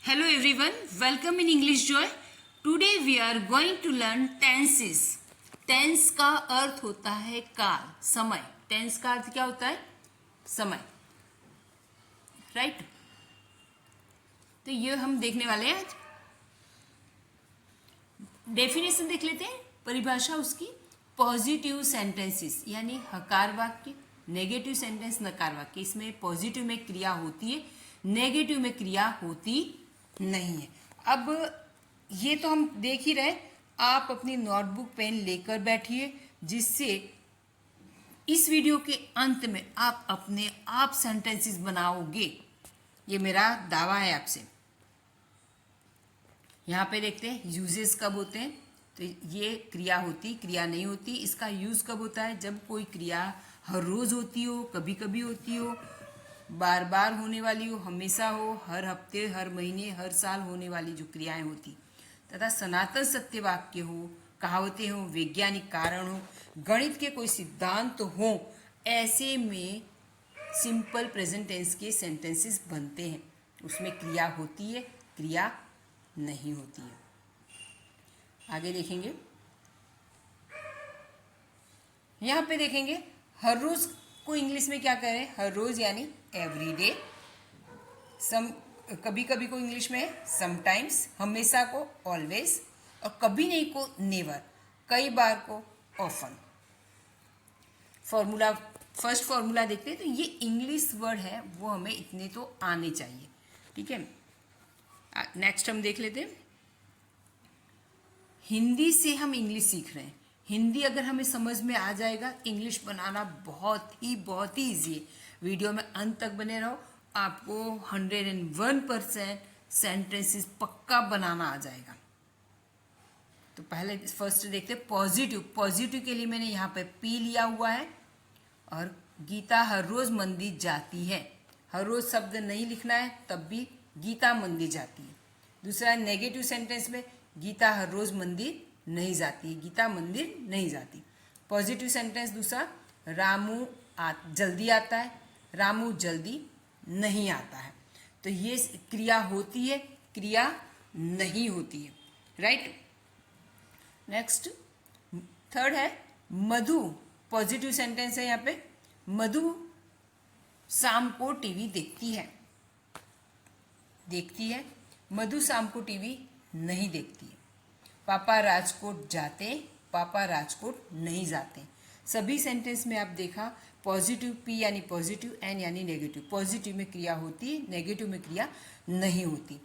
Hello everyone, welcome in English Joy. Today we are going to learn tenses. Tense का अर्थ होता है काल, समय. टेंस का अर्थ क्या होता है? समय, राइट? तो ये हम देखने वाले हैं आज. डेफिनेशन देख लेते हैं, परिभाषा उसकी. पॉजिटिव सेंटेंसेस यानी हकार वाक्य, नेगेटिव सेंटेंस नकार वाक्य. इसमें पॉजिटिव में क्रिया होती है, नेगेटिव में क्रिया होती नहीं है. अब ये तो हम देख ही रहे. आप अपनी नोटबुक पेन लेकर बैठिए, जिससे इस वीडियो के अंत में आप अपने आप सेंटेंसेस बनाओगे. ये मेरा दावा है आपसे. यहाँ पे देखते हैं यूजेस कब होते हैं. तो ये क्रिया होती, क्रिया नहीं होती. इसका यूज कब होता है? जब कोई क्रिया हर रोज होती हो, कभी कभी होती हो, बार बार होने वाली हो, हमेशा हो, हर हफ्ते, हर महीने, हर साल होने वाली जो क्रियाएं होती, तथा सनातन सत्य वाक्य हो, कहावतें हो, वैज्ञानिक कारण हो, गणित के कोई सिद्धांत हो, ऐसे में सिंपल प्रेजेंट टेंस के सेंटेंसेस बनते हैं. उसमें क्रिया होती है, क्रिया नहीं होती है. आगे देखेंगे. यहाँ पे देखेंगे हर रोज को इंग्लिश में क्या कह रहे हैं? हर रोज यानी एवरी डे. सम, कभी कभी को इंग्लिश में है समटाइम्स, हमेशा को ऑलवेज, और कभी नहीं को नेवर, कई बार को ऑफन. फॉर्मूला, फर्स्ट फॉर्मूला देखते हैं. तो ये इंग्लिश वर्ड है, वो हमें इतने तो आने चाहिए. ठीक है. नेक्स्ट हम देख लेते हैं. हिंदी से हम इंग्लिश सीख रहे हैं. हिंदी अगर हमें समझ में आ जाएगा, इंग्लिश बनाना बहुत ही ईजी है. वीडियो में अंत तक बने रहो, आपको 101% सेंटेंसेस पक्का बनाना आ जाएगा. तो पहले फर्स्ट देखते हैं पॉजिटिव. पॉजिटिव के लिए मैंने यहाँ पे पी लिया हुआ है. और गीता हर रोज मंदिर जाती है. हर रोज शब्द नहीं लिखना है, तब भी गीता मंदिर जाती है. दूसरा नेगेटिव सेंटेंस में गीता हर रोज मंदिर नहीं जाती है, गीता मंदिर नहीं जाती. पॉजिटिव सेंटेंस दूसरा, रामू जल्दी आता है, रामू जल्दी नहीं आता है. तो ये क्रिया होती है, क्रिया नहीं होती है. राइट. नेक्स्ट थर्ड है मधु. पॉजिटिव सेंटेंस है यहाँ पे. मधु शाम को टीवी देखती है. देखती है. मधु शाम को टीवी नहीं देखती है. पापा राजकोट जाते, पापा राजकोट नहीं जाते. सभी सेंटेंस में आप देखा पॉजिटिव पी यानी पॉजिटिव, एन यानी नेगेटिव. पॉजिटिव में क्रिया होती है, नेगेटिव में क्रिया नहीं होती.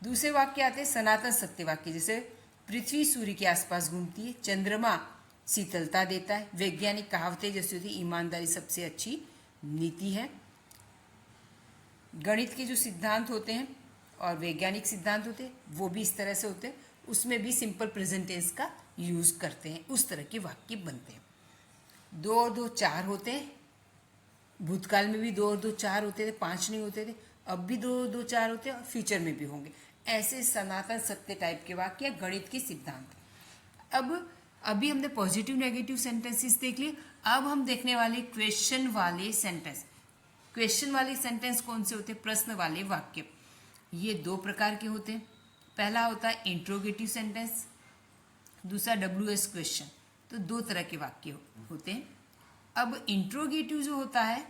दूसरे वाक्य आते हैं सनातन सत्य वाक्य. जैसे पृथ्वी सूर्य के आसपास घूमती है, चंद्रमा शीतलता देता है. वैज्ञानिक कहावतें जैसे होती, ईमानदारी सबसे अच्छी नीति है. गणित के जो सिद्धांत होते हैं और वैज्ञानिक सिद्धांत होते हैं, वो भी इस तरह से होते हैं. उसमें भी सिंपल प्रेजेंट टेंस का यूज करते हैं. उस तरह के वाक्य बनते हैं. 2 और 2 4 होते हैं. भूतकाल में भी 2 और 2 4 होते थे, 5 नहीं होते थे. अब भी 2 और 2 4 होते हैं और फ्यूचर में भी होंगे. ऐसे सनातन सत्य टाइप के वाक्य, गणित के सिद्धांत. अब अभी हमने पॉजिटिव नेगेटिव सेंटेंसेस देख लिए. अब हम देखने वाले क्वेश्चन वाले सेंटेंस. क्वेश्चन वाले सेंटेंस कौन से होते हैं? प्रश्न वाले वाक्य. ये 2 प्रकार के होते हैं. पहला होता है इंट्रोगेटिव सेंटेंस, दूसरा WS क्वेश्चन. तो 2 तरह के वाक्य होते हैं. अब इंट्रोगेटिव जो होता है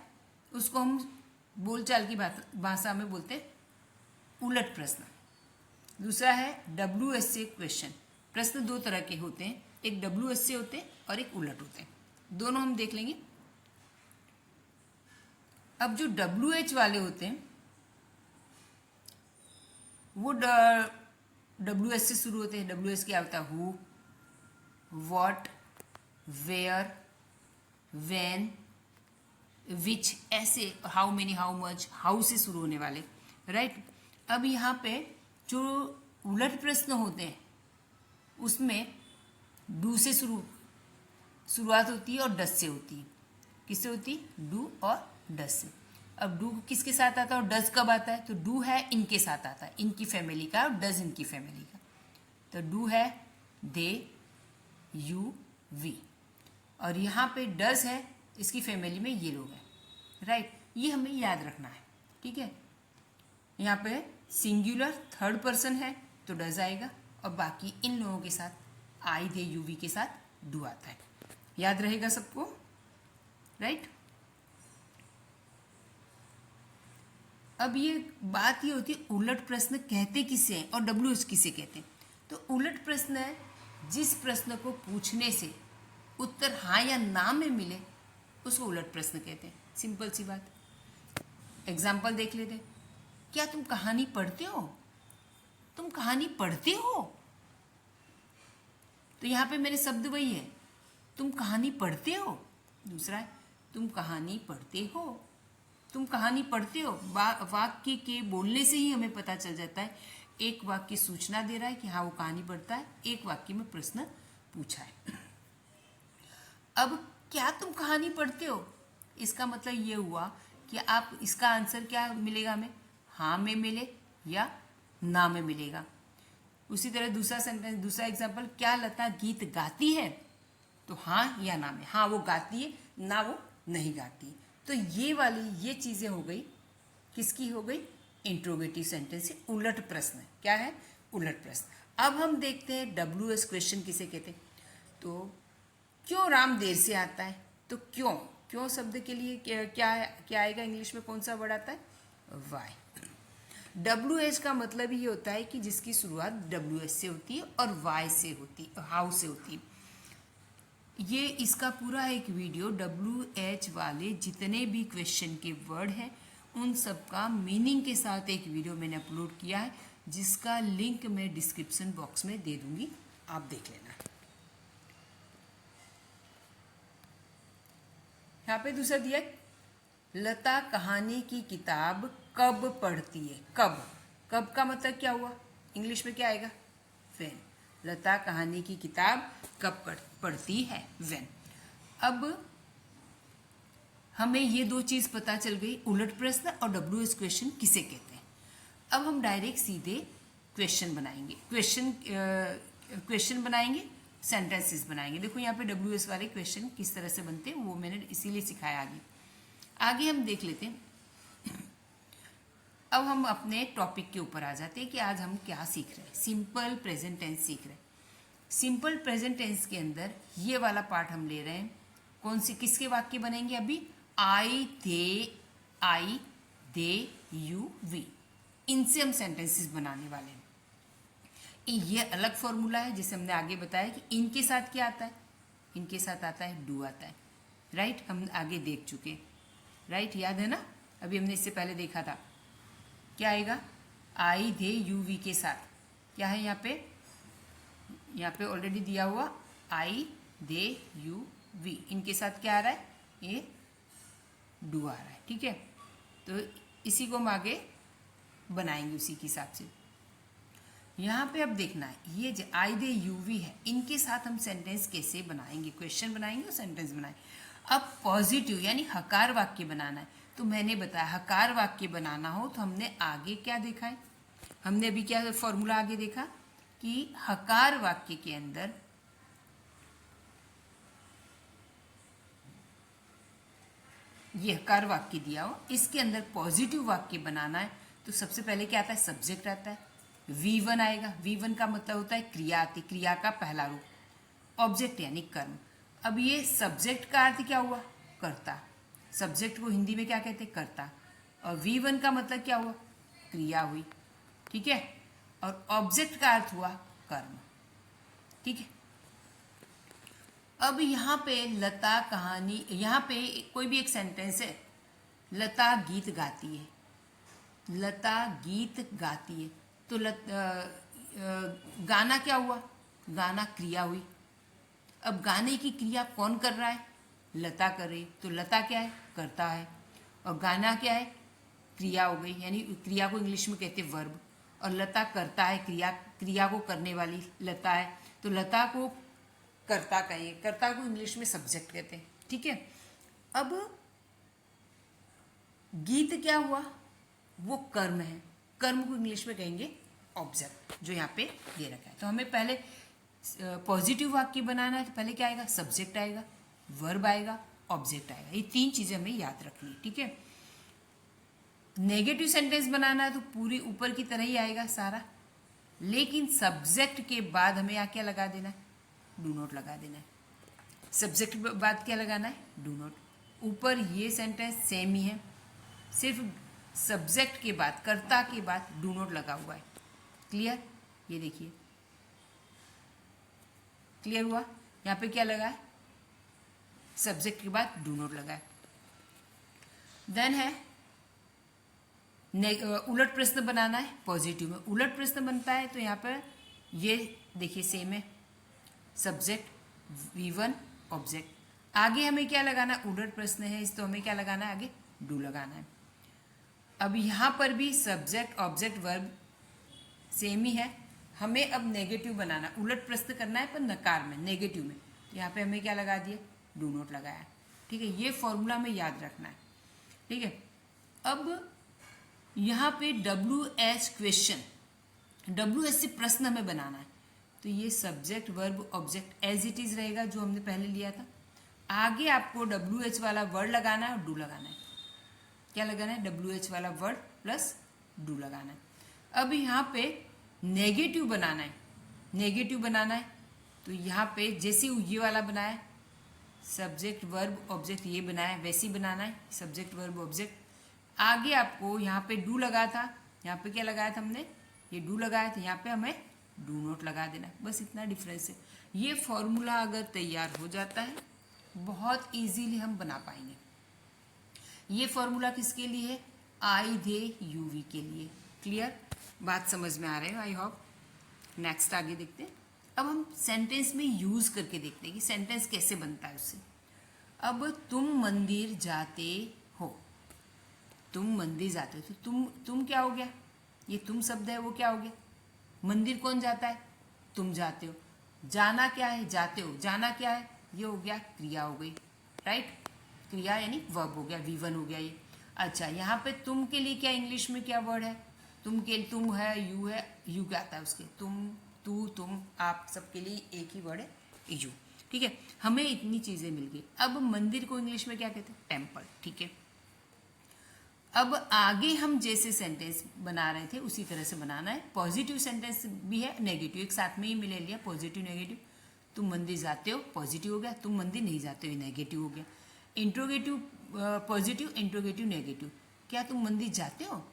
उसको हम बोलचाल की भाषा में बोलते हैं उलट प्रश्न. दूसरा है WS से क्वेश्चन. प्रश्न 2 तरह के होते हैं, एक WS से होते हैं और एक उलट होते हैं. दोनों हम देख लेंगे. अब जो WH वाले होते हैं वो WS से शुरू होते हैं. WS क्या होता है? हु, वॉट, वेयर, वेन, विच, ऐसे. How many, how much, how से शुरू होने वाले. राइट. अब यहाँ पे जो उलट प्रश्न होते हैं उसमें डू से शुरुआत होती है और डस से होती है. किससे होती है? डू और डस से. अब डू किसके साथ आता है और डज कब आता है? तो डू है इनके साथ आता है, इनकी फैमिली का, और डज इनकी फैमिली का. तो डू है दे, यू, वी. और यहाँ पे डज है इसकी फैमिली में ये लोग हैं. राइट. ये हमें याद रखना है. ठीक है. यहाँ पे सिंगुलर थर्ड पर्सन है तो डज आएगा, और बाकी इन लोगों के साथ आई दे यू वी के साथ डू आता है। याद रहेगा सबको, राइट? अब ये बात ये होती है उलट प्रश्न कहते किसे हैं और डब्ल्यू एच किसे कहते हैं। तो उलट प्रश्न है जिस प्रश्न को पूछने से उत्तर हाँ या ना में मिले उसको उलट प्रश्न कहते हैं। सिंपल सी बात। एग्जाम्पल देख लेते हैं। क्या तुम कहानी पढ़ते हो? तुम कहानी पढ़ते हो? तो यहाँ पे मेरे शब्द वही है, तुम कहानी पढ़ते हो। दूसरा है तुम कहानी पढ़ते हो। तुम कहानी पढ़ते हो वाक्य के बोलने से ही हमें पता चल जाता है। एक वाक्य सूचना दे रहा है कि हाँ वो कहानी पढ़ता है, एक वाक्य में प्रश्न पूछा है। अब क्या तुम कहानी पढ़ते हो, इसका मतलब ये हुआ कि आप इसका आंसर क्या मिलेगा हमें, हाँ में मिले या ना में मिलेगा। उसी तरह दूसरा सेंटेंस, दूसरा एग्जाम्पल, क्या लता गीत गाती है? तो हाँ या ना में, हाँ वो गाती है, ना वो नहीं गाती। तो ये वाली ये चीजें हो गई, किसकी हो गई, इंट्रोगेटिव सेंटेंस से उलट प्रश्न। क्या है, उलट प्रश्न। अब हम देखते हैं डब्ल्यू एस क्वेश्चन किसे कहते हैं। तो क्यों राम देर से आता है? तो क्यों, क्यों शब्द के लिए क्या आएगा इंग्लिश में, कौन सा वर्ड आता है, वाई। डब्ल्यू एच का मतलब ये होता है कि जिसकी शुरुआत डब्ल्यू एच से होती है और वाई से होती है, हाउ से होती है। ये इसका पूरा एक वीडियो डब्ल्यू एच वाले जितने भी क्वेश्चन के वर्ड हैं उन सब का मीनिंग के साथ एक वीडियो मैंने अपलोड किया है, जिसका लिंक मैं डिस्क्रिप्शन बॉक्स में दे दूंगी, आप देख लेना। यहाँ पे दूसरा दिया, लता कहानी की किताब कब पढ़ती है? कब, कब का मतलब क्या हुआ, इंग्लिश में क्या आएगा, व्हेन। लता कहानी की किताब कब पढ़ती है, व्हेन। अब हमें ये दो चीज पता चल गई, उलट प्रश्न और डब्ल्यू एस क्वेश्चन किसे कहते हैं। अब हम डायरेक्ट सीधे क्वेश्चन बनाएंगे, क्वेश्चन बनाएंगे, सेंटेंसेस बनाएंगे। देखो यहाँ पे डब्ल्यू एस वाले क्वेश्चन किस तरह से बनते हैं वो मैंने इसीलिए सिखाया। आगे हम देख लेते हैं। अब हम अपने टॉपिक के ऊपर आ जाते हैं कि आज हम क्या सीख रहे हैं। सिंपल प्रेजेंट टेंस सीख रहे हैं। सिंपल प्रेजेंट टेंस के अंदर ये वाला पार्ट हम ले रहे हैं। कौन से, किसके वाक्य बनेंगे अभी, आई दे यू वी, इनसे हम सेंटेंसेस बनाने वाले हैं। ये अलग फॉर्मूला है, जैसे हमने आगे बताया कि इनके साथ क्या आता है, इनके साथ आता है डू आता है, राइट। हम आगे देख चुके, राइट, याद है ना, अभी हमने इससे पहले देखा था। क्या आएगा, आई दे यू वी के साथ क्या है, यहाँ पे ऑलरेडी दिया हुआ आई दे यू वी, इनके साथ क्या आ रहा है, ये डू आ रहा है, ठीक है। तो इसी को हम आगे बनाएंगे उसी के हिसाब से। यहाँ पे अब देखना है, ये जो आई दे यू वी है, इनके साथ हम सेंटेंस कैसे बनाएंगे, क्वेश्चन बनाएंगे और सेंटेंस बनाएंगे। अब पॉजिटिव यानी हकार वाक्य बनाना है, तो मैंने बताया हकार वाक्य बनाना हो तो हमने आगे क्या देखा है, हमने अभी क्या फॉर्मूला आगे देखा कि हकार वाक्य के अंदर ये हकार वाक्य दिया हो, इसके अंदर पॉजिटिव वाक्य बनाना है तो सबसे पहले क्या आता है, सब्जेक्ट आता है, V1 आएगा। V1 का मतलब होता है क्रिया आती, क्रिया का पहला रूप, ऑब्जेक्ट यानी कर्म। अब ये सब्जेक्ट का अर्थ क्या हुआ, कर्ता, सब्जेक्ट को हिंदी में क्या कहते हैं, कर्ता। और V1 का मतलब क्या हुआ, क्रिया हुई, ठीक है। और ऑब्जेक्ट का अर्थ हुआ कर्म, ठीक है। अब यहाँ पे लता कहानी, यहाँ पे कोई भी एक सेंटेंस है, लता गीत गाती है, लता गीत गाती है, तो गाना क्या हुआ, गाना क्रिया हुई। अब गाने की क्रिया कौन कर रहा है, लता कर रही, तो लता क्या है, करता है, और गाना क्या है, क्रिया हो गई, यानी क्रिया को इंग्लिश में कहते हैं वर्ब, और लता करता है, क्रिया को करने वाली लता है, तो लता को कर्ता कहिए, कर्ता को इंग्लिश में सब्जेक्ट कहते हैं, ठीक है। अब गीत क्या हुआ, वो कर्म है, कर्म को इंग्लिश में कहेंगे ऑब्जेक्ट, जो यहाँ पे दे रखा है। तो हमें पहले पॉजिटिव वाक्य बनाना है, तो पहले क्या आएगा, सब्जेक्ट आएगा, वर्ब आएगा, ऑब्जेक्ट आएगा, ये तीन चीजें हमें याद रखनी है, ठीक है। नेगेटिव सेंटेंस बनाना है तो पूरी ऊपर की तरह ही आएगा सारा, लेकिन सब्जेक्ट के बाद हमें यहाँ क्या लगा देना है, डू नॉट लगा देना है। सब्जेक्ट के बाद क्या लगाना है, डू नॉट। ऊपर ये सेंटेंस सेम ही है, सिर्फ सब्जेक्ट के बाद, कर्ता के बाद डू नॉट लगा हुआ है। क्लियर, ये देखिए क्लियर हुआ। यहाँ पे क्या लगा है, सब्जेक्ट के बाद डू नॉट लगा है। देन है उलट प्रश्न बनाना है पॉजिटिव में। उलट प्रश्न बनता है तो यहाँ पर ये देखिए सेम है, सब्जेक्ट V1 ऑब्जेक्ट। आगे हमें क्या लगाना है, उलट प्रश्न है इस, तो हमें क्या लगाना है, आगे डू लगाना है। अब यहाँ पर भी सब्जेक्ट ऑब्जेक्ट वर्ब सेम ही है, हमें अब नेगेटिव बनाना, उलट प्रश्न करना है पर नकार में, नेगेटिव में। तो यहाँ पे हमें क्या लगा दिया, डू नॉट लगाया। ठीक है, ये फॉर्मूला में याद रखना है। ठीक है, अब यहाँ पे WH क्वेश्चन, WH से प्रश्न हमें बनाना है, तो ये subject verb object as it is रहेगा जो हमने पहले लिया था। आगे आपको WH वाला वर्ड लगाना है और डू लगाना है। क्या लगाना है, WH वाला वर्ड प्लस डू लगाना है। अब यहाँ पे नेगेटिव बनाना है, नेगेटिव बनाना है तो यहाँ पे जैसे ये वाला बनाया, सब्जेक्ट वर्ब ऑब्जेक्ट ये बनाया, वैसे ही बनाना है, सब्जेक्ट वर्ब ऑब्जेक्ट। आगे आपको यहाँ पे डू लगा था, यहाँ पे क्या लगाया था हमने, ये डू लगाया था, यहाँ पे हमें डू नॉट लगा देना, बस इतना डिफरेंस है। ये फॉर्मूला अगर तैयार हो जाता है बहुत इजीली हम बना पाएंगे। ये फॉर्मूला किसके लिए है, आई दे यूवी के लिए। क्लियर, बात समझ में आ रहे हो आई होप। नेक्स्ट आगे देखते हैं। अब हम सेंटेंस में यूज करके देखते हैं कि सेंटेंस कैसे बनता है उससे। अब तुम मंदिर जाते हो, तुम मंदिर जाते हो, तो तुम क्या हो गया, ये तुम शब्द है वो क्या हो गया, मंदिर कौन जाता है, तुम जाते हो। जाना क्या है, जाते हो, जाना क्या है, ये हो गया क्रिया हो गई, राइट, क्रिया यानी वर्ब हो गया, V1 हो गया ये। अच्छा, यहाँ पे तुम के लिए क्या इंग्लिश में क्या वर्ड है, तुम के, तुम है, यू क्या आता है उसके, तुम, तू, तुम, आप, सबके लिए एक ही वर्ड है यू। ठीक है, हमें इतनी चीजें मिल गई। अब मंदिर को इंग्लिश में क्या कहते हैं, टेम्पल। ठीक है, अब आगे हम जैसे सेंटेंस बना रहे थे उसी तरह से बनाना है। पॉजिटिव सेंटेंस भी है, नेगेटिव एक साथ में ही मिले लिया, पॉजिटिव नेगेटिव। तुम मंदिर जाते हो पॉजिटिव हो गया, तुम मंदिर नहीं जाते हो ये नेगेटिव हो गया। Interrogative positive, interrogative negative. क्या तुम मंदिर जाते हो,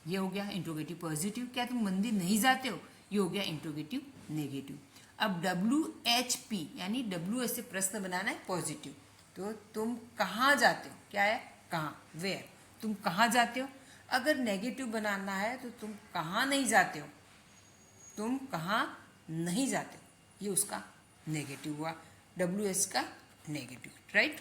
ये हो गया इंट्रोगेटिव पॉजिटिव। क्या तुम मंदिर नहीं जाते हो, ये हो गया इंट्रोगेटिव नेगेटिव। अब WHP यानी WH से प्रश्न बनाना है पॉजिटिव, तो तुम कहाँ जाते हो, क्या है, कहाँ, वेयर, तुम कहाँ जाते हो। अगर नेगेटिव बनाना है तो तुम कहाँ नहीं जाते हो, तुम कहाँ नहीं जाते हो, ये उसका नेगेटिव हुआ, WH का नेगेटिव, राइट।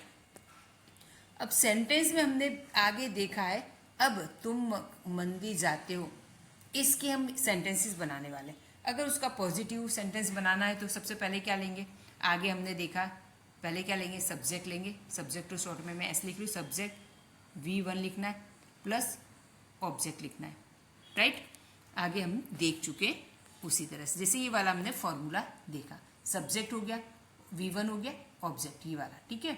अब सेंटेंस में हमने आगे देखा है, अब तुम मंदिर जाते हो, इसके हम सेंटेंसेस बनाने वाले। अगर उसका पॉजिटिव सेंटेंस बनाना है तो सबसे पहले क्या लेंगे, आगे हमने देखा पहले क्या लेंगे, सब्जेक्ट लेंगे। सब्जेक्ट तो शॉर्ट में मैं ऐसे लिख लूँ, सब्जेक्ट V1 लिखना है प्लस ऑब्जेक्ट लिखना है, राइट। आगे हम देख चुके उसी तरह से, जैसे ये वाला हमने फॉर्मूला देखा, सब्जेक्ट हो गया, V1 हो गया, ऑब्जेक्ट ये वाला। ठीक है,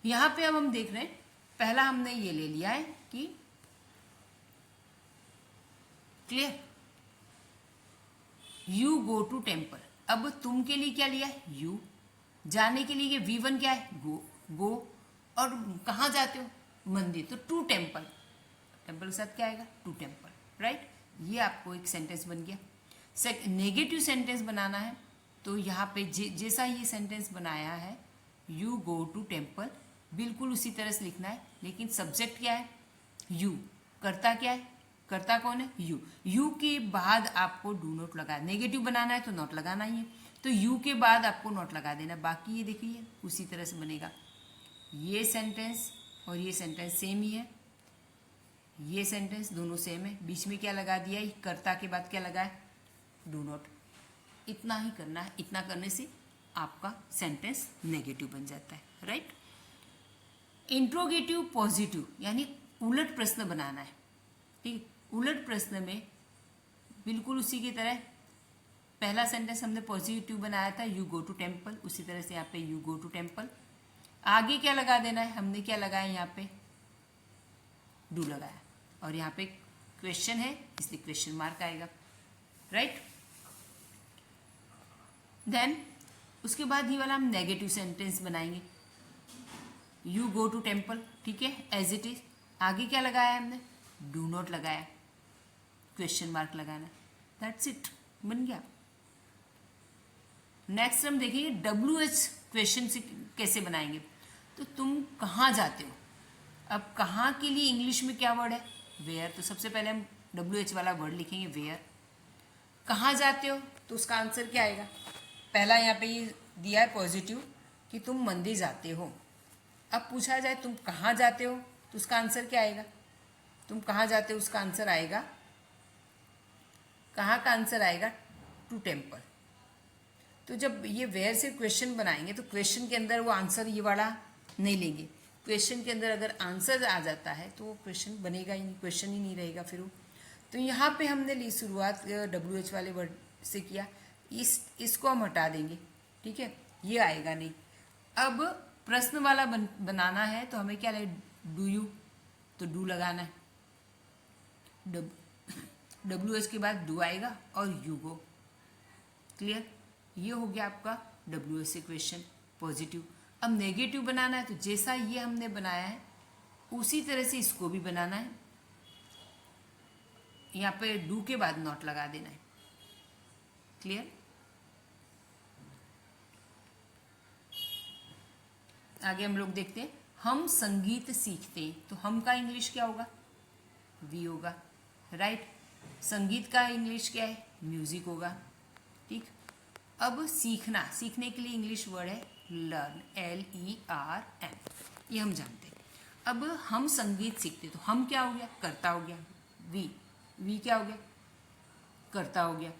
यहाँ पे अब हम देख रहे हैं, पहला हमने ये ले लिया है कि clear, you go to temple. अब तुम के लिए क्या लिया है, यू, जाने के लिए V1 क्या है, गो, और कहाँ जाते हो, मंदिर, तो टू टेम्पल, टेम्पल के साथ क्या आएगा, टू टेम्पल, राइट। ये आपको एक सेंटेंस बन गया। नेगेटिव सेंटेंस बनाना है तो यहाँ पे जैसा ये सेंटेंस बनाया है, यू गो टू टेम्पल, बिल्कुल उसी तरह से लिखना है, लेकिन सब्जेक्ट क्या है, यू, कर्ता क्या है, कर्ता कौन है, यू के बाद आपको डू नॉट लगा, नेगेटिव बनाना है तो नॉट लगाना ही है, तो यू के बाद आपको नॉट लगा देना। बाकी ये देखिए उसी तरह से बनेगा, ये सेंटेंस और ये सेंटेंस सेम ही है, ये सेंटेंस दोनों सेम है, बीच में क्या लगा दिया, कर्ता के बाद क्या लगा है, डू नॉट। इतना ही करना है, इतना करने से आपका सेंटेंस नेगेटिव बन जाता है, राइट। इंट्रोगेटिव पॉजिटिव यानी उलट प्रश्न बनाना है। ठीक, उलट प्रश्न में बिल्कुल उसी की तरह, पहला सेंटेंस हमने पॉजिटिव बनाया था, यू गो टू टेम्पल, उसी तरह से यहाँ पे यू गो टू टेम्पल। आगे क्या लगा देना है, हमने क्या लगाया यहाँ पे, डू लगाया। और यहाँ पे क्वेश्चन है इसलिए क्वेश्चन मार्क आएगा, राइट। देन उसके बाद ये वाला हम नेगेटिव सेंटेंस बनाएंगे। यू गो टू टेम्पल, ठीक है, एज इट इज। आगे क्या लगाया हमने, डू नॉट लगाया, क्वेश्चन मार्क लगाना, दैट्स इट, बन गया। नेक्स्ट हम देखेंगे WH क्वेश्चन से कैसे बनाएंगे। तो तुम कहाँ जाते हो, अब कहाँ के लिए इंग्लिश में क्या वर्ड है, वेयर। तो सबसे पहले हम WH वाला वर्ड लिखेंगे वेयर। कहाँ जाते हो तो उसका आंसर क्या आएगा, पहला यहाँ पे ये दिया है पॉजिटिव कि तुम मंदिर जाते हो। अब पूछा जाए तुम कहाँ जाते हो तो उसका आंसर क्या आएगा, तुम कहाँ जाते हो उसका आंसर आएगा, कहाँ का आंसर आएगा, टू टेम्पल। तो जब ये वेयर से क्वेश्चन बनाएंगे तो क्वेश्चन के अंदर वो आंसर ये वाला नहीं लेंगे। क्वेश्चन के अंदर अगर आंसर आ जाता है तो वो क्वेश्चन बनेगा ही नहीं, क्वेश्चन ही नहीं रहेगा फिर वो। तो यहाँ पे हमने ली शुरुआत WH वाले वर्ड से किया, इसको हम हटा देंगे, ठीक है, ये आएगा नहीं। अब प्रश्न वाला बनाना है तो हमें क्या लगे, डू यू, तो डू लगाना है। WH के बाद डू आएगा और यू गो, क्लियर। ये हो गया आपका WH से क्वेश्चन पॉजिटिव। अब नेगेटिव बनाना है तो जैसा ये हमने बनाया है उसी तरह से इसको भी बनाना है। यहाँ पे डू के बाद नॉट लगा देना है, क्लियर। आगे हम लोग देखते हैं, हम संगीत सीखते हैं, तो हम का इंग्लिश क्या होगा, वी होगा, राइट। संगीत का इंग्लिश क्या है, म्यूजिक होगा, ठीक। अब सीखना, सीखने के लिए इंग्लिश वर्ड है लर्न, LERN, ये हम जानते हैं। अब हम संगीत सीखते, तो हम क्या हो गया, कर्ता हो गया, वी क्या हो गया, कर्ता हो गया।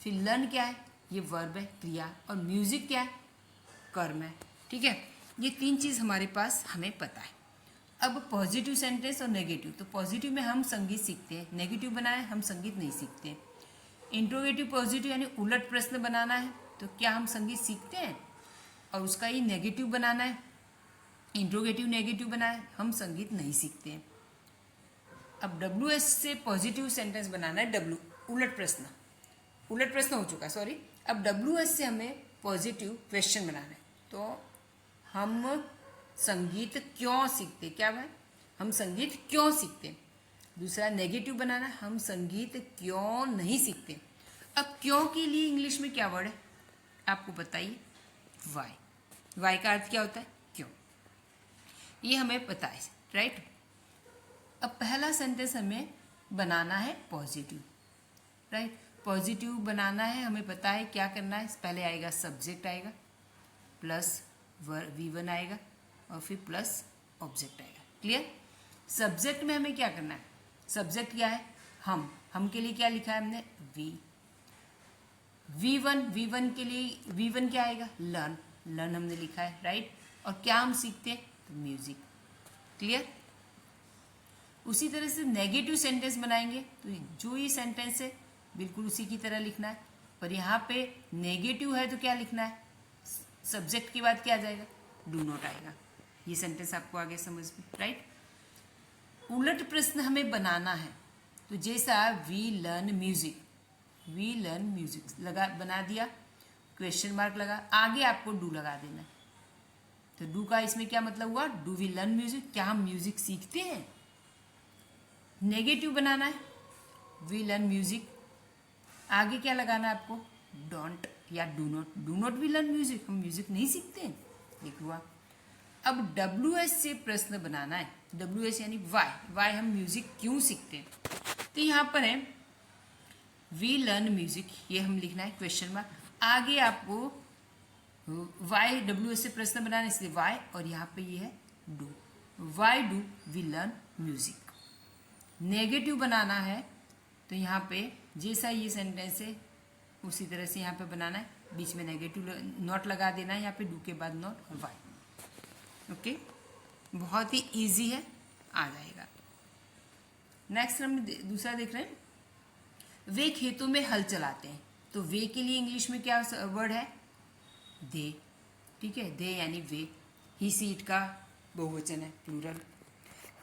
फिर लर्न क्या है, ये वर्ब है, क्रिया, और म्यूजिक क्या है, कर्म है, ठीक है। ये तीन चीज़ हमारे पास हमें पता है। अब पॉजिटिव सेंटेंस और नेगेटिव, तो पॉजिटिव में हम संगीत सीखते हैं, नेगेटिव बनाए हम संगीत नहीं सीखते हैं। इंट्रोगेटिव पॉजिटिव यानी उलट प्रश्न बनाना है, तो क्या हम संगीत सीखते हैं, और उसका ही नेगेटिव बनाना है, इंट्रोगेटिव नेगेटिव बनाए हम संगीत नहीं सीखते हैं। अब WH से पॉजिटिव सेंटेंस बनाना है, उलट प्रश्न हो चुका, सॉरी। अब WH से हमें पॉजिटिव क्वेश्चन बनाना है, तो हम संगीत क्यों सीखते, क्या भाई, हम संगीत क्यों सीखते। दूसरा नेगेटिव बनाना, हम संगीत क्यों नहीं सीखते। अब क्यों के लिए इंग्लिश में क्या वर्ड है आपको बताइए, वाई का अर्थ क्या होता है, क्यों, ये हमें पता है, राइट। अब पहला सेंटेंस हमें बनाना है पॉजिटिव, राइट। पॉजिटिव बनाना है, हमें पता है क्या करना है, पहले आएगा सब्जेक्ट आएगा, प्लस V1 आएगा, और फिर प्लस ऑब्जेक्ट आएगा, क्लियर। सब्जेक्ट में हमें क्या करना है, सब्जेक्ट क्या है, हम के लिए क्या लिखा है हमने, V1 के लिए V1 क्या आएगा, लर्न हमने लिखा है, राइट। और क्या हम सीखते हैं, तो म्यूजिक, क्लियर। उसी तरह से नेगेटिव सेंटेंस बनाएंगे, तो जो ये सेंटेंस है बिल्कुल उसी की तरह लिखना है, पर यहाँ पे नेगेटिव है तो क्या लिखना है, सब्जेक्ट के बाद क्या आ जाएगा, डू नॉट आएगा। ये सेंटेंस आपको आगे समझ में, राइट। उलट प्रश्न हमें बनाना है, तो जैसा वी लर्न म्यूजिक लगा, बना दिया, क्वेश्चन मार्क लगा, आगे आपको डू लगा देना है। तो डू का इसमें क्या मतलब हुआ, डू वी लर्न म्यूजिक, क्या हम म्यूजिक सीखते हैं। नेगेटिव बनाना है, वी लर्न म्यूजिक, आगे क्या लगाना है आपको, डोंट या do not we learn music, हम म्यूजिक नहीं सीखते हैं, लिख हुआ। अब WH से प्रश्न बनाना है, WH यानी वाई हम म्यूजिक क्यों सीखते हैं। तो यहाँ पर है वी लर्न म्यूजिक, ये हम लिखना है क्वेश्चन मार्क, आगे आपको वाई WH से प्रश्न बनाना है, इसलिए वाई, और यहाँ पे ये है do, why do we learn music. Negative बनाना है, तो यहाँ पे जैसा ये सेंटेंस है उसी तरह से यहाँ पे बनाना है, बीच में नेगेटिव नॉट लगा देना है, यहाँ पे डू के बाद नॉट और वाई, ओके। बहुत ही इजी है, आ जाएगा। नेक्स्ट हम दूसरा देख रहे हैं, वे खेतों में हल चलाते हैं, तो वे के लिए इंग्लिश में क्या वर्ड है, दे, ठीक है, दे यानी वे, ही सीट का बहुवचन है, प्लूरल।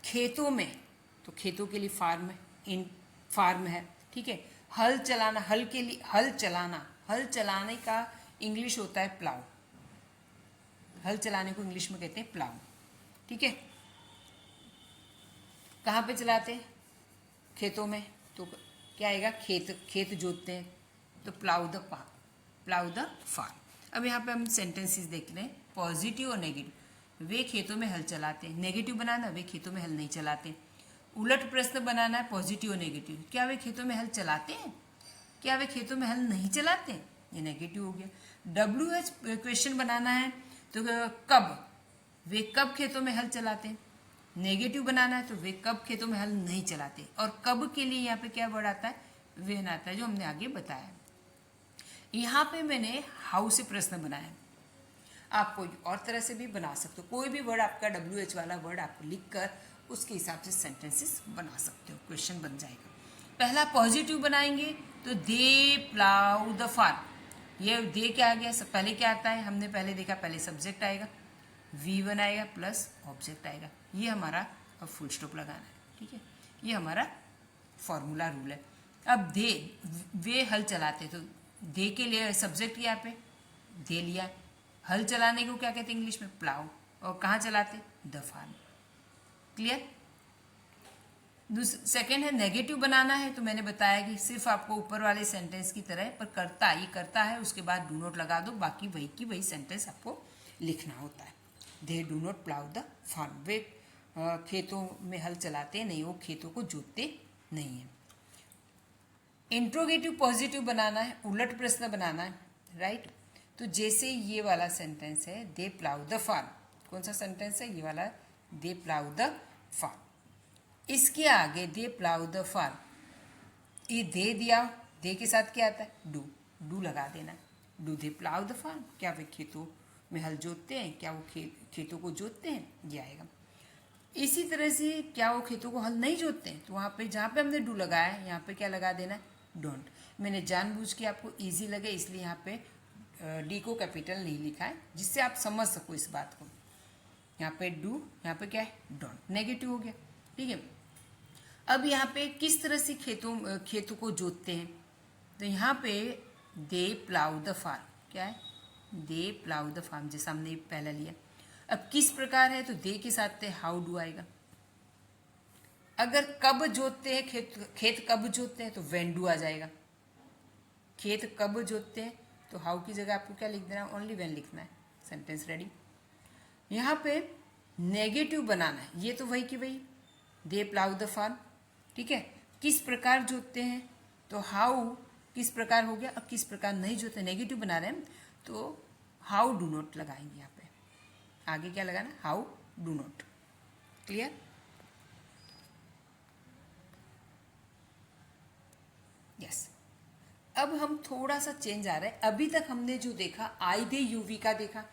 खेतों में तो खेतों के लिए फार्म है, इन फार्म है, ठीक है। हल चलाना, हल के लिए हल चलाना, हल चलाने का इंग्लिश होता है प्लाउ। हल चलाने को इंग्लिश में कहते हैं प्लाउ, ठीक है। कहाँ पे चलाते हैं? खेतों में। तो क्या आएगा? खेत जोतते हैं तो प्लाउ द फार्म। अब यहाँ पे हम सेंटेंसेस देख रहे हैं, पॉजिटिव और नेगेटिव। वे खेतों में हल चलाते हैं। नेगेटिव बनाना, वे खेतों में हल नहीं चलाते। उलट प्रश्न बनाना है, पॉजिटिव और नेगेटिव। क्या वे खेतों में हल चलाते हैं? क्या वे खेतों में हल नहीं चलाते? ये नेगेटिव हो गया। WH क्वेश्चन बनाना है तो कब, वे कब खेतों में हल चलाते हैं। नेगेटिव बनाना है तो वे कब खेतों में हल नहीं चलाते। और कब के लिए यहाँ पे क्या वर्ड आता है? वेन आता है, जो हमने आगे बताया। यहाँ पे मैंने हाउ से प्रश्न बनाया। आप कोई और तरह से भी बना सकते हो। कोई भी वर्ड आपका WH वाला वर्ड आप लिखकर उसके हिसाब से सेंटेंसेस बना सकते हो, क्वेश्चन बन जाएगा। पहला पॉजिटिव बनाएंगे तो दे प्लाउ द फार्म। ये दे क्या आ गया? सब पहले क्या आता है? हमने पहले देखा, पहले सब्जेक्ट आएगा, V1 आएगा प्लस ऑब्जेक्ट आएगा। ये हमारा अब फुल स्टॉप लगाना है, ठीक है। ये हमारा फॉर्मूला रूल है। अब वे हल चलाते, तो दे के लिए सब्जेक्ट यहाँ पे दे लिया। हल चलाने को क्या कहते हैं इंग्लिश में? प्लाउ। और कहाँ चलाते? The farm. क्लियर? सेकेंड है नेगेटिव बनाना है, तो मैंने बताया कि सिर्फ आपको ऊपर वाले सेंटेंस की तरह, पर करता ये करता है, उसके बाद डू नॉट लगा दो, बाकी वही की वही सेंटेंस आपको लिखना होता है। They do not plough the farm. वे खेतों में हल चलाते नहीं, वो खेतों को जोतते नहीं है। इंट्रोगेटिव पॉजिटिव बनाना है, उलट प्रश्न बनाना है, राइट। तो जैसे ये वाला सेंटेंस है, दे प्लाउ द फार्म। कौन सा सेंटेंस है? ये वाला, दे प्लाउ द फार्म। इसके आगे दे प्लाउ द फार्म, ये दे दिया, दे के साथ क्या आता है? डू लगा देना। Do they plough the farm. क्या वे खेतों में हल जोतते हैं? क्या वो खेतों को जोतते हैं? ये आएगा। इसी तरह से क्या वो खेतों को हल नहीं जोतते हैं? तो वहाँ पे जहाँ पे हमने डू लगाया है, यहाँ पे क्या लगा देना? डोंट। मैंने जानबूझ के आपको इजी लगे इसलिए यहाँ पे डी को कैपिटल नहीं लिखा है, जिससे आप समझ सको इस बात को। यहाँ पे डू, यहाँ पे क्या है? डोंट। नेगेटिव हो गया, ठीक है। अब यहाँ पे किस तरह से खेतों को जोतते हैं? तो यहाँ पे दे प्लाउ द फार्म। क्या है? दे प्लाउ द फार्म, जैसा हमने पहला लिया। अब किस प्रकार है? तो दे के साथ हाउ डू आएगा। अगर कब जोतते हैं, खेत कब जोतते हैं, तो व्हेन डू आ जाएगा। खेत कब जोतते हैं, तो हाउ की जगह आपको क्या लिख देना? ओनली व्हेन लिखना है। Sentence ready. यहाँ पे नेगेटिव बनाना है, ये तो वही की वही, दे प्लाउ द फार्म, ठीक है। किस प्रकार जोतते हैं, तो हाउ किस प्रकार हो गया। अब किस प्रकार नहीं जोते, नेगेटिव बना रहे हैं, तो हाउ डू नॉट लगाएंगे यहाँ पे। आगे क्या लगाना? How do not. Clear? Yes. अब हम थोड़ा सा चेंज आ रहा है। अभी तक हमने जो देखा, आई दे यू वी का देखा।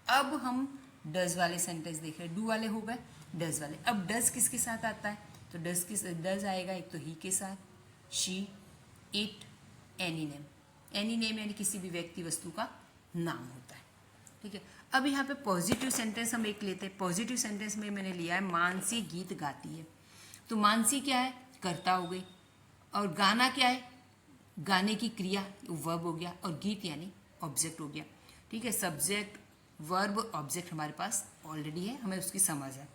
अब हम डज वाले सेंटेंस देख रहे हैं। डू वाले हो गए, डज वाले। अब डज किसके साथ आता है? तो डज आएगा एक तो ही के साथ, she, it, any name. Any name यानी किसी भी व्यक्ति वस्तु का नाम होता है, ठीक है। अब यहाँ पे पॉजिटिव सेंटेंस हम एक लेते हैं। पॉजिटिव सेंटेंस में मैंने लिया है मानसी गीत गाती है। तो मानसी क्या है? कर्ता हो गई। और गाना क्या है? गाने की क्रिया, वर्ब हो गया। और गीत यानी ऑब्जेक्ट हो गया, ठीक है। सब्जेक्ट, वर्ब, ऑब्जेक्ट हमारे पास ऑलरेडी है, हमें उसकी समझ है,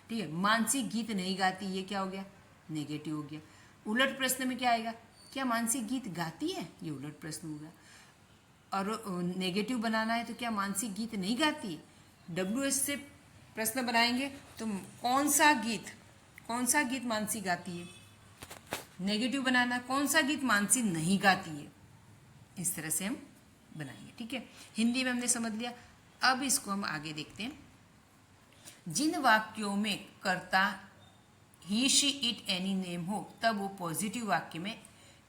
ठीक है। मानसी गीत नहीं गाती, ये क्या हो गया? नेगेटिव हो गया। उलट प्रश्न में क्या आएगा? क्या मानसी गीत गाती है? ये उलट प्रश्न हो गया। और नेगेटिव बनाना है तो क्या मानसी गीत नहीं गाती है? WH से प्रश्न बनाएंगे तो कौन सा गीत मानसी गाती है? नेगेटिव बनाना, कौन सा गीत मानसी नहीं गाती है? इस तरह से हम बनाएंगे, ठीक है। हिंदी में हमने समझ लिया। अब इसको हम आगे देखते हैं। जिन वाक्यों में कर्ता ही, शी, इट, एनी नेम हो, तब वो पॉजिटिव वाक्य में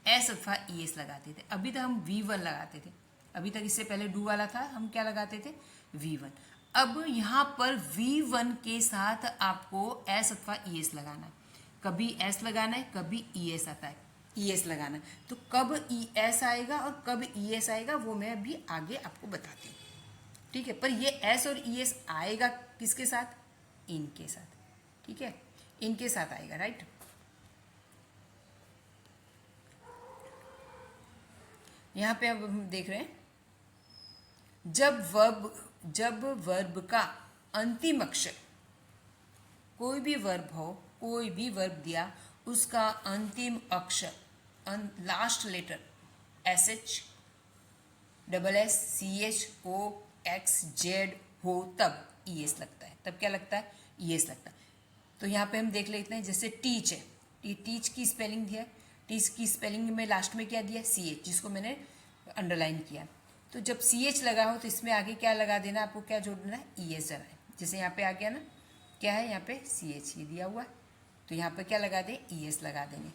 एस अथवा ES लगाते थे। अभी तक हम V1 लगाते थे। अभी तक इससे पहले डू वाला था, हम क्या लगाते थे? V1। अब यहाँ पर V1 के साथ आपको एस अथवा ES लगाना है। कभी एस लगाना है, कभी ES आता है, ES लगाना है। तो कब ES आएगा और कब ES आएगा वो मैं अभी आगे आपको बताती हूँ, ठीक है। पर ये एस और ES आएगा किसके साथ? इनके साथ, ठीक है। इनके साथ आएगा, राइट। यहाँ पे अब हम देख रहे हैं, जब वर्ब का अंतिम अक्षर, कोई भी वर्ब हो, कोई भी वर्ब दिया, उसका अंतिम अक्षर, last letter SH, SS, CH, OX, Z हो तब ES लगता है। तब क्या लगता है? ES लगता है। तो यहाँ पे हम देख लेते हैं, जैसे टीच है, टीच की स्पेलिंग है, टीच की स्पेलिंग में लास्ट में क्या दिया? CH, जिसको मैंने अंडरलाइन किया। तो जब CH लगा हो तो इसमें आगे क्या लगा देना, आपको क्या जोड़ देना है? ES जाना है। जैसे यहाँ पे आ गया ना, क्या है यहाँ पे? CH ये दिया हुआ है, तो यहाँ पे क्या लगा दें? ES लगा देंगे।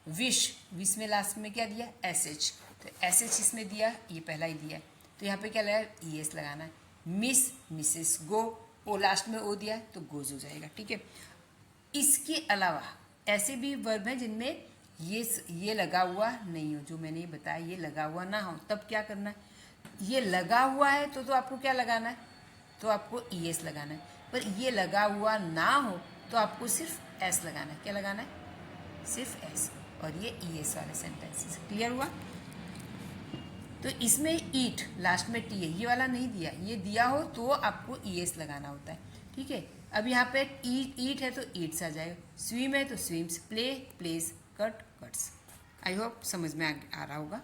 विश में लास्ट में क्या दिया? SH, तो SH इसमें दिया, ये पहला ही दिया है, तो यहाँ पे क्या लगा? ES लगाना है। मिसेस, गो, ओ लास्ट में ओ दिया है तो गोज हो जाएगा, ठीक है। इसके अलावा ऐसे भी वर्ब हैं जिनमें ये लगा हुआ नहीं हो, जो मैंने ये बताया ये लगा हुआ ना हो, तब क्या करना है? ये लगा हुआ है तो आपको क्या लगाना है? तो आपको ES लगाना है। पर ये लगा हुआ ना हो तो आपको सिर्फ S लगाना है। क्या लगाना है? सिर्फ S, और ये ES वाले सेंटेंसेस। क्लियर हुआ? तो इसमें ईट लास्ट में टी है, ये वाला नहीं दिया, ये दिया हो तो आपको ES लगाना होता है, ठीक है। अब यहाँ पे ईट है तो ईट्स आ जाएगा, स्विम है तो swims, play place, cut cuts. I hope समझ में आ रहा होगा।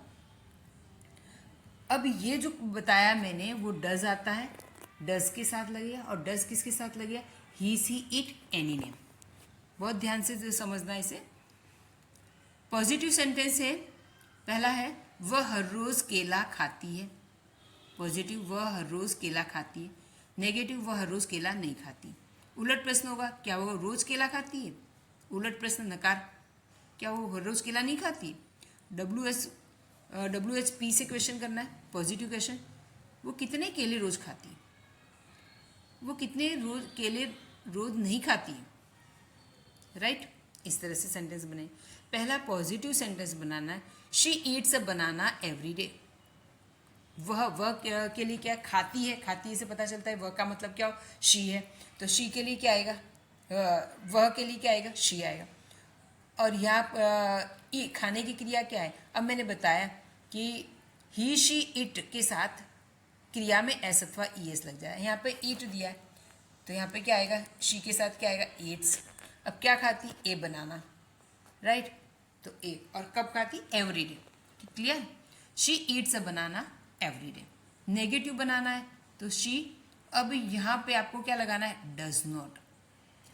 अब ये जो बताया मैंने वो डज आता है, डज के साथ लगेगा, और डज किसके साथ लगेगा? ही, सी, इट, एनी नेम। बहुत ध्यान से समझना इसे। पॉजिटिव सेंटेंस है, पहला है वह हर रोज केला खाती है। पॉजिटिव, वह हर रोज केला खाती है। नेगेटिव, वह हर रोज केला नहीं खाती। उलट प्रश्न होगा, क्या वो रोज केला खाती है? उलट प्रश्न नकार, क्या वो हर रोज केला नहीं खाती? WH P से क्वेश्चन करना है, पॉजिटिव क्वेश्चन। वो कितने केले रोज खाती है? वो कितने रोज केले रोज नहीं खाती है, राइट? इस तरह से सेंटेंस बने। पहला पॉजिटिव सेंटेंस बनाना है, she eats a banana every day. वह के लिए क्या खाती है? खाती है से पता चलता है वह का मतलब क्या हो? शी है, तो शी के लिए क्या आएगा? वह के लिए क्या आएगा? शी आएगा। और यहाँ खाने की क्रिया क्या है? अब मैंने बताया कि ही, शी, इट के साथ क्रिया में एस अथवा ES लग जाए। यहाँ पे ईट दिया है तो यहाँ पे क्या आएगा? शी के साथ क्या आएगा? ईट्स। अब क्या खाती? A banana, right? तो ए, और कब खाती? Every day. Clear? She eats a banana every day. Negative बनाना है तो शी, अब यहाँ पे आपको क्या लगाना है? Does not.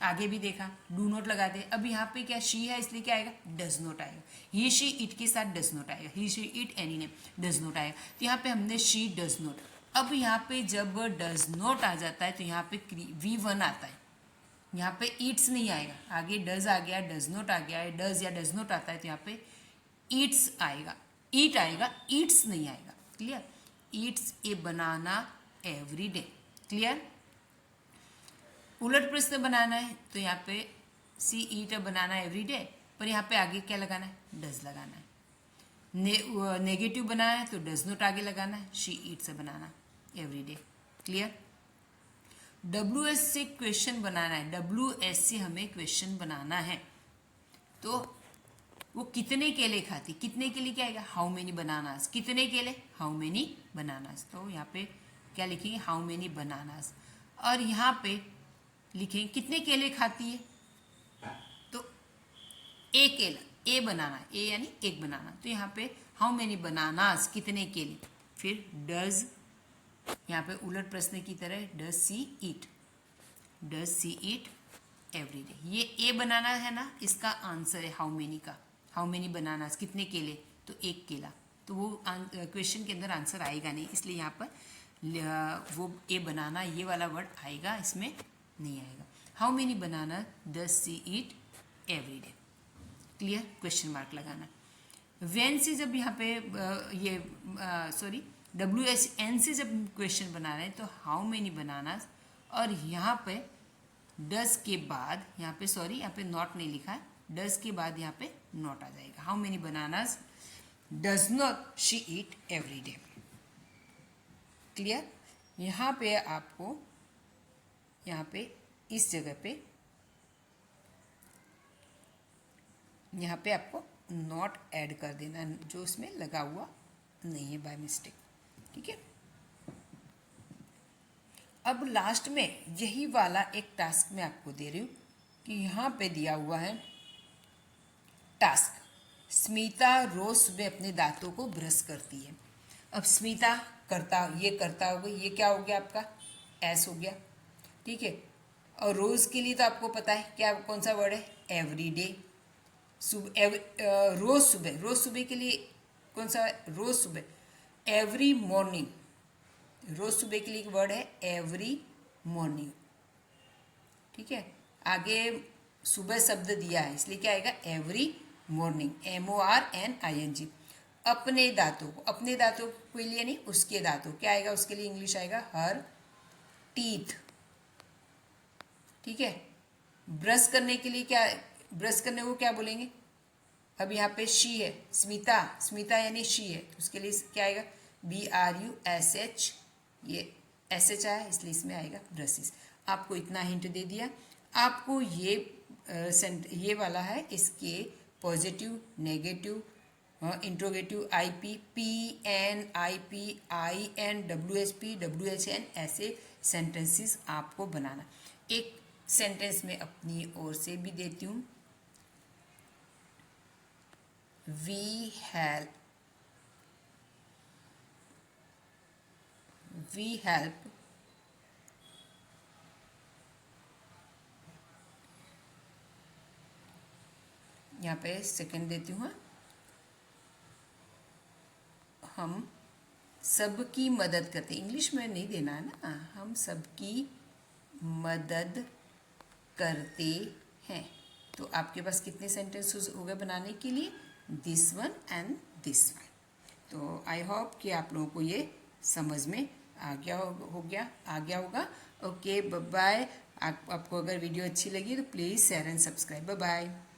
आगे भी देखा, डू नॉट लगा दे। अब यहाँ पे क्या शी है इसलिए क्या आएगा? डज नॉट आएगा। ही, शी, इट के साथ डज नॉट आएगा। He, she, it, any name, does not आएगा। तो यहाँ पे हमने शी डज नॉट। अब यहाँ पे जब डज नॉट आ जाता है तो यहाँ पे V1 आता है, यहाँ पे ईट्स नहीं आएगा। आगे डज आ गया, डज नॉट आ गया, डज या डज नॉट आता है तो यहाँ पे ईट्स आएगा, ईट आएगा, ईट्स नहीं आएगा। Clear? Eats a banana every day. Clear? उलट प्रश्न बनाना है तो यहाँ पे सी ईट अ बनाना एवरी डे, पर यहाँ पे आगे क्या लगाना है? डज लगाना है। नेगेटिव बनाना है तो डज नॉट आगे लगाना है, she eats a banana every day. Clear? WS से क्वेश्चन बनाना है, WS से हमें क्वेश्चन बनाना है। तो वो कितने केले खाती? कितने के लिए क्या आएगा? How many bananas. कितने केले? How many bananas. तो यहाँ पे क्या लिखेंगे? How many bananas. और यहाँ पे लिखेंगे कितने केले खाती है? तो एक केला, ए बनाना, ए यानी एक बनाना। तो यहाँ पे हाउ मेनी बनानास, कितने केले। फिर डज, यहाँ पे उलट प्रश्न की तरह does she eat, does she eat every day. ये ए बनाना है ना, इसका आंसर है हाउ मेनी का। हाउ मेनी बनानास, कितने केले? तो एक केला। तो वो क्वेश्चन के अंदर आंसर आएगा नहीं, इसलिए यहाँ पर वो ए बनाना ये वाला वर्ड आएगा, इसमें नहीं आएगा। How many banana does she eat every day. Clear? Question mark लगाना। वेन से जब यहाँ पे WHN से जब क्वेश्चन बना रहे हैं तो हाउ मेनी बनानास, और यहाँ पे डज के बाद यहाँ पे नॉट नहीं लिखा है, डज के बाद यहाँ पे नॉट आ जाएगा। How many bananas does not she eat every day. Clear? यहाँ पे आपको, यहाँ पे इस जगह पे, यहाँ पे आपको नॉट ऐड कर देना जो उसमें लगा हुआ नहीं है बाय मिस्टेक। ठीक है, अब लास्ट में यही वाला एक टास्क मैं आपको दे रही हूँ कि यहाँ पे दिया हुआ है टास्क, स्मिता रोज सुबह अपने दांतों को ब्रश करती है। अब स्मिता करता होगा, ये क्या हो गया आपका एस हो गया। ठीक है, और रोज के लिए तो आपको पता है क्या, कौन सा वर्ड है, एवरी डे। रोज सुबह के लिए कौन सा है, रोज सुबह, एवरी मॉर्निंग। रोज सुबह के लिए एक वर्ड है एवरी मॉर्निंग। ठीक है, आगे सुबह शब्द दिया है इसलिए क्या आएगा, एवरी मॉर्निंग, MORNING। अपने दांतों के लिए नहीं, उसके दांतों, क्या आएगा उसके लिए, इंग्लिश आएगा हर टीथ। ठीक है, ब्रश करने के लिए क्या, ब्रश करने को क्या बोलेंगे, अब यहाँ पे शी है, स्मिता यानी शी है, तो उसके लिए क्या आएगा, BRUSH, ये SH आया इसलिए इसमें आएगा ब्रशेस। आपको इतना हिंट दे दिया। आपको ये वाला है, इसके positive, negative, interrogative, IP, PN, IP, IN, WHP, WHN, ऐसे सेंटेंसेस आपको बनाना। एक सेंटेंस में अपनी ओर से भी देती हूँ, वी हेल्प यहाँ पे सेकंड देती हूँ, हम सबकी मदद करते, इंग्लिश में नहीं देना है ना, हम सबकी मदद करते हैं। तो आपके पास कितने सेंटेंसेस हो गए बनाने के लिए, this one and this one. तो आई होप कि आप लोगों को ये समझ में आ गया होगा। Okay, bye bye. आपको अगर वीडियो अच्छी लगी तो please share and subscribe. Bye bye.